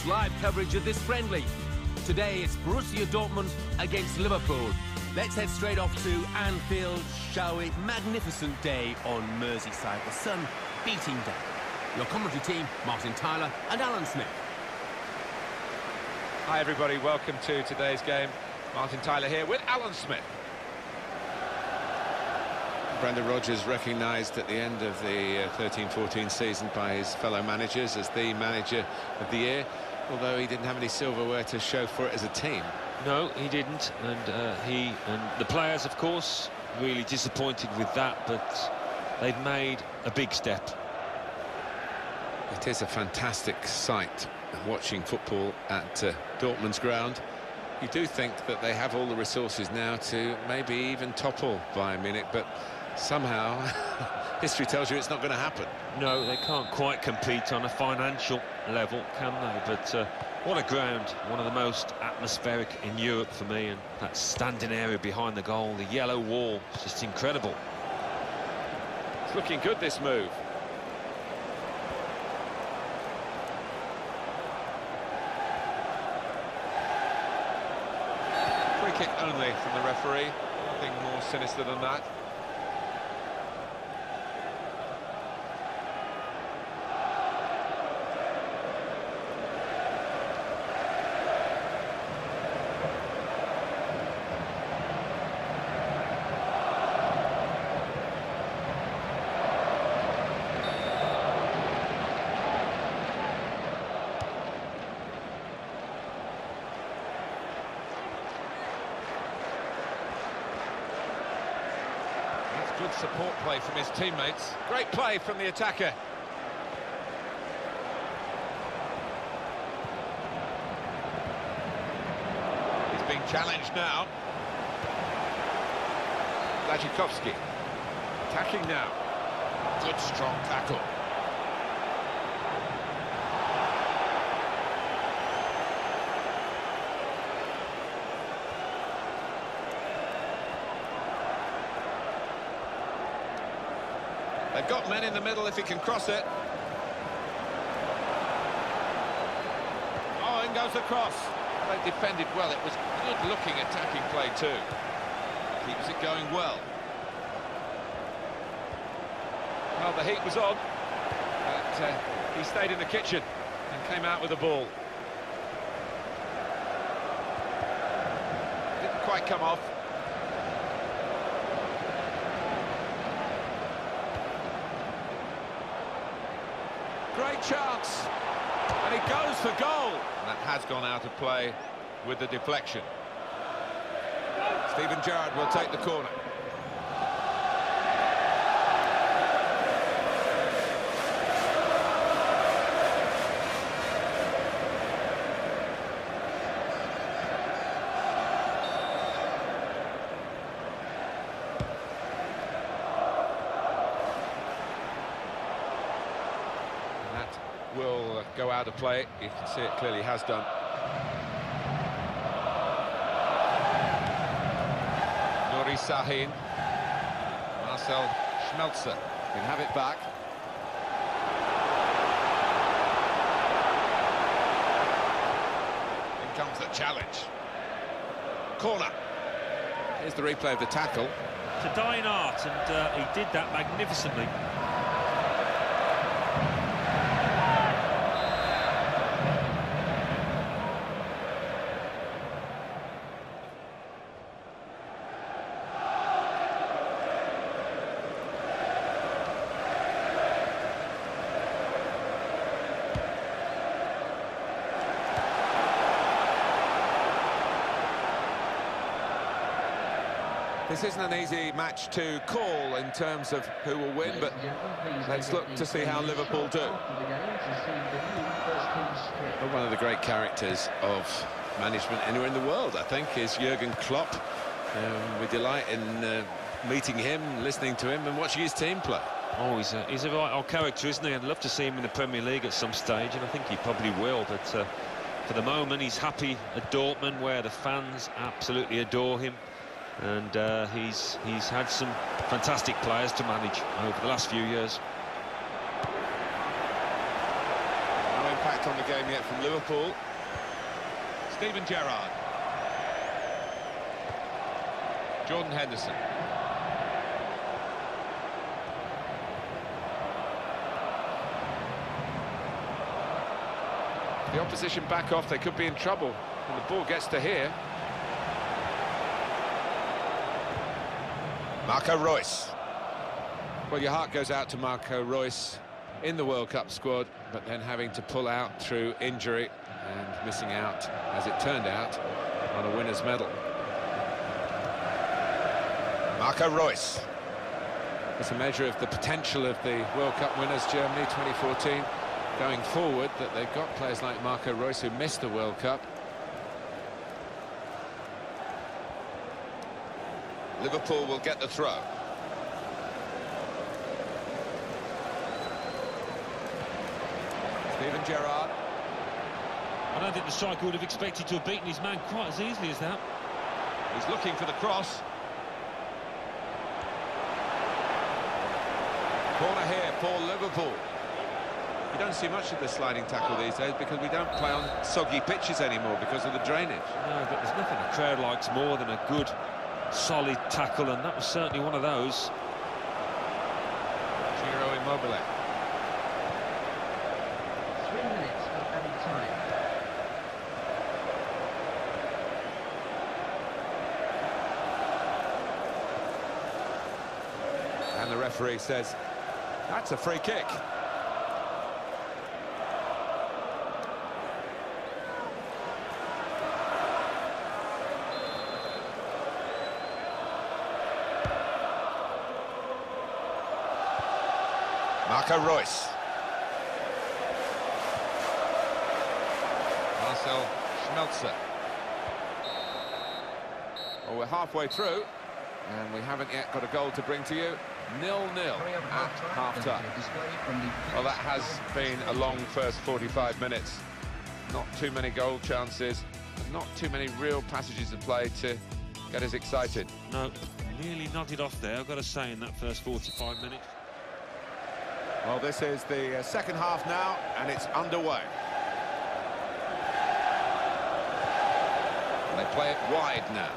live coverage of this friendly. Today it's Borussia Dortmund against Liverpool. Let's head straight off to Anfield, shall we? Magnificent day on Merseyside, the sun beating down. Your commentary team, Martin Tyler and Alan Smith. Hi everybody, welcome to today's game. Martin Tyler here with Alan Smith. Brendan Rodgers recognised at the end of the 13-14 season by his fellow managers as the manager of the year, although he didn't have any silverware to show for it as a team. No, he didn't, and he and the players, of course, really disappointed with that, but they've made a big step. It is a fantastic sight watching football at Dortmund's ground. You do think that they have all the resources now to maybe even topple Bayern Munich, but somehow history tells you it's not going to happen. No, they can't quite compete on a financial level, can they? But what a ground, one of the most atmospheric in Europe for me, and that standing area behind the goal, the yellow wall, it's just incredible. It's looking good, this move. Free kick only from the referee, nothing more sinister than that. Good support play from his teammates. Great play from the attacker. He's being challenged now. Blachowski attacking now. Good strong tackle. They've got men in the middle if he can cross it. Oh, in goes the cross. They defended well. It was good-looking attacking play too. Keeps it going well. Well, the heat was on, but he stayed in the kitchen and came out with the ball. Didn't quite come off. Great chance, and it goes for goal. And that has gone out of play with the deflection. Steven Gerrard will take the corner. Will go out of play. You can see it clearly has done. Nuri Sahin. Marcel Schmelzer can have it back. In comes the challenge. Corner. Here's the replay of the tackle. It's a dying art, and he did that magnificently. This isn't an easy match to call in terms of who will win, but let's look to see how Liverpool do. Well, one of the great characters of management anywhere in the world, I think, is Jurgen Klopp. We delight in meeting him, listening to him and watching his team play. Oh, he's a right old character, isn't he? I'd love to see him in the Premier League at some stage, and I think he probably will, but for the moment he's happy at Dortmund, where the fans absolutely adore him. And he's had some fantastic players to manage over the last few years. No impact impact on the game yet from Liverpool. Steven Gerrard. Jordan Henderson. The opposition back off, they could be in trouble when the ball gets to here. Marco Reus. Well, your heart goes out to Marco Reus in the World Cup squad, but then having to pull out through injury and missing out, as it turned out, on a winner's medal. Marco Reus. It's a measure of the potential of the World Cup winners, Germany 2014, going forward, that they've got players like Marco Reus who missed the World Cup. Liverpool will get the throw. Steven Gerrard. I don't think the striker would have expected to have beaten his man quite as easily as that. He's looking for the cross. Corner here for Liverpool. You don't see much of the sliding tackle these days because we don't play on soggy pitches anymore because of the drainage. No, but there's nothing the crowd likes more than a good, solid tackle, and that was certainly one of those. Ciro Immobile. 3 minutes of added time. And the referee says, that's a free kick. Marco Reus. Marcel Schmelzer. Well, we're halfway through, and we haven't yet got a goal to bring to you. 0-0 at half-time. Well, that has been a long first 45 minutes. Not too many goal chances, not too many real passages of play to get us excited. No, nearly nodded off there, I've got to say, in that first 45 minutes. Well, this is the second half now, and it's underway. And they play it wide now.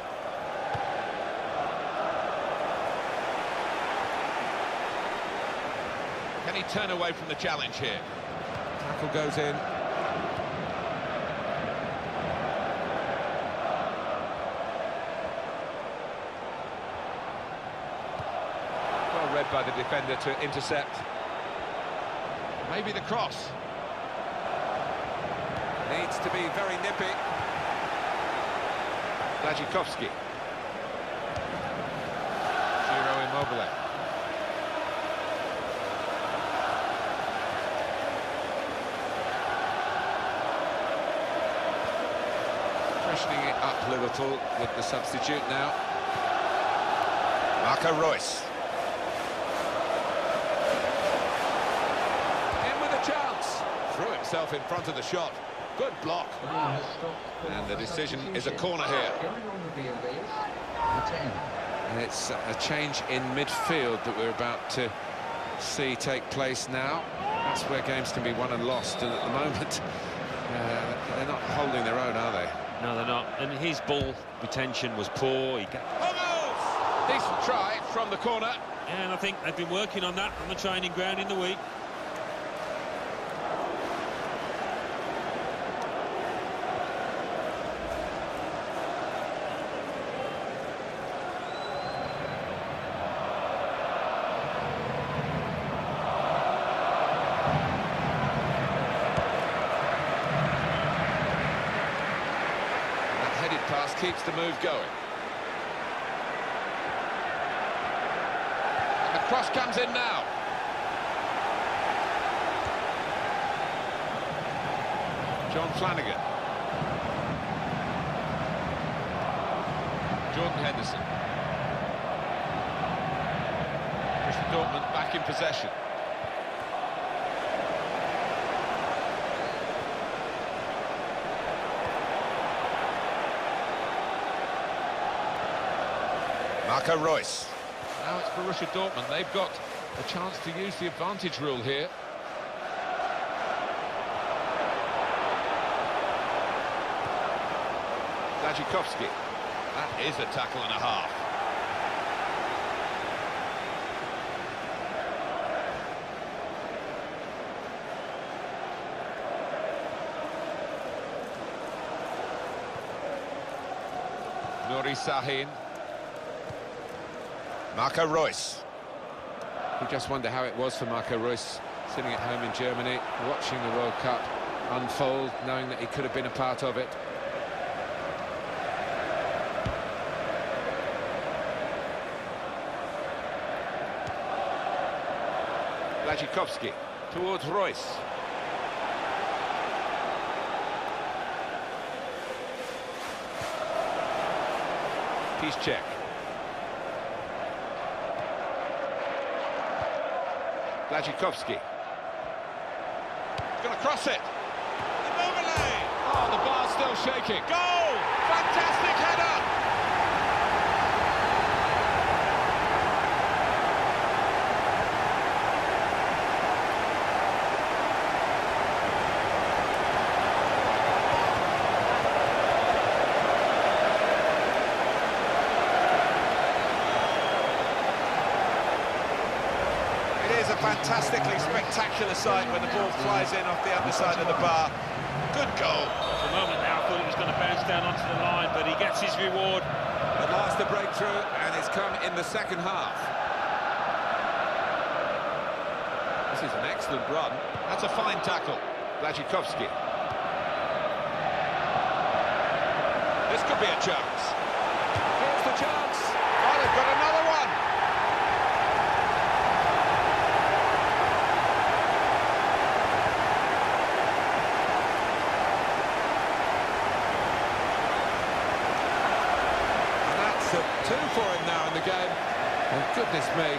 Can he turn away from the challenge here? Tackle goes in. Well read by the defender to intercept. Maybe the cross. Needs to be very nippy. Blažíkovský. Ciro Immobile. Freshening it up, Liverpool, with the substitute now. Marco Reus. In with a chance. Threw himself in front of the shot. Good block. And the decision is a corner here. And it's a change in midfield that we're about to see take place now. That's where games can be won and lost, and at the moment they're not holding their own, are they? No, they're not. And his ball retention was poor. Decent try from the corner. And I think they've been working on that on the training ground in the week. Pass keeps the move going. And the cross comes in now. John Flanagan. Jordan Henderson. Dortmund back in possession. Marco Reus. Now it's Borussia Dortmund. They've got a chance to use the advantage rule here. Blazikowski. That is a tackle and a half. Nuri Sahin. Marco Reus. You just wonder how it was for Marco Reus, sitting at home in Germany, watching the World Cup unfold, knowing that he could have been a part of it. Blazikowski towards Reus. Piszczek. Blazikowski. He's going to cross it. Immobile. Oh, the bar's still shaking. Goal! Fantastic header! A fantastically spectacular sight when the ball flies in off the underside of the bar. Good goal. For a moment now, I thought it was going to bounce down onto the line, but he gets his reward. At last a breakthrough, and it's come in the second half. This is an excellent run. That's a fine tackle. Blazikowski. This could be a chance. Here's the chance. Oh, they've got another one. Two for him now in the game. And goodness me,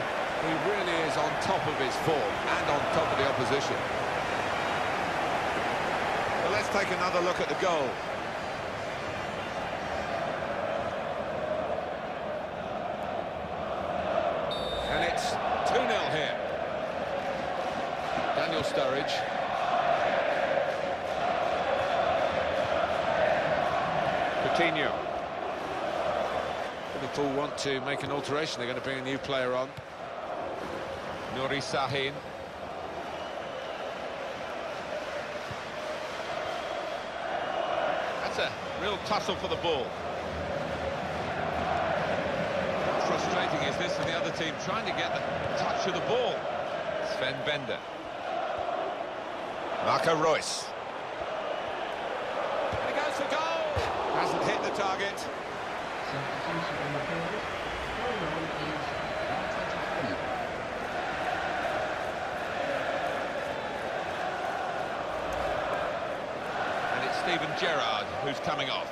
he really is on top of his form and on top of the opposition. Well, let's take another look at the goal. And it's 2-0 here. Daniel Sturridge. Coutinho. Liverpool want to make an alteration. They're going to bring a new player on. Nuri Sahin. That's a real tussle for the ball. How frustrating is this for the other team, trying to get the touch of the ball? Sven Bender. Marco Reus. And he goes for goal! Hasn't hit the target. Substitution on the field. Going on is 123. And it's Steven Gerrard who's coming off.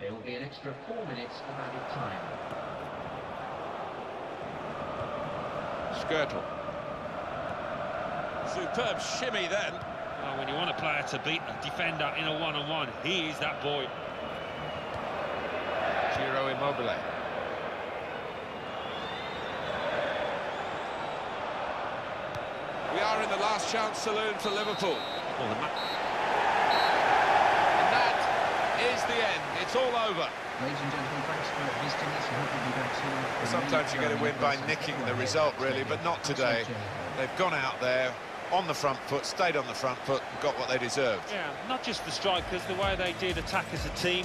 There will be an extra 4 minutes of added time. Skirtle. Superb shimmy then. Oh, when you want a player to beat a defender in a one-on-one, he is that boy. Ciro Immobile. We are in the last chance saloon for Liverpool. Well, And that is the end. It's all over. Ladies and gentlemen, thanks for visiting us. I hope you'll be back soon. Sometimes you're going to win by nicking the result, really, but not today. They've gone out there on the front foot, stayed on the front foot, and got what they deserved. yeah, not just the strikers, the way they did attack as a team.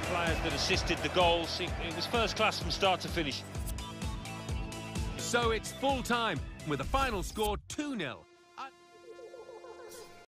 Players that assisted the goals. It was first class from start to finish. So it's full time with a final score 2-0.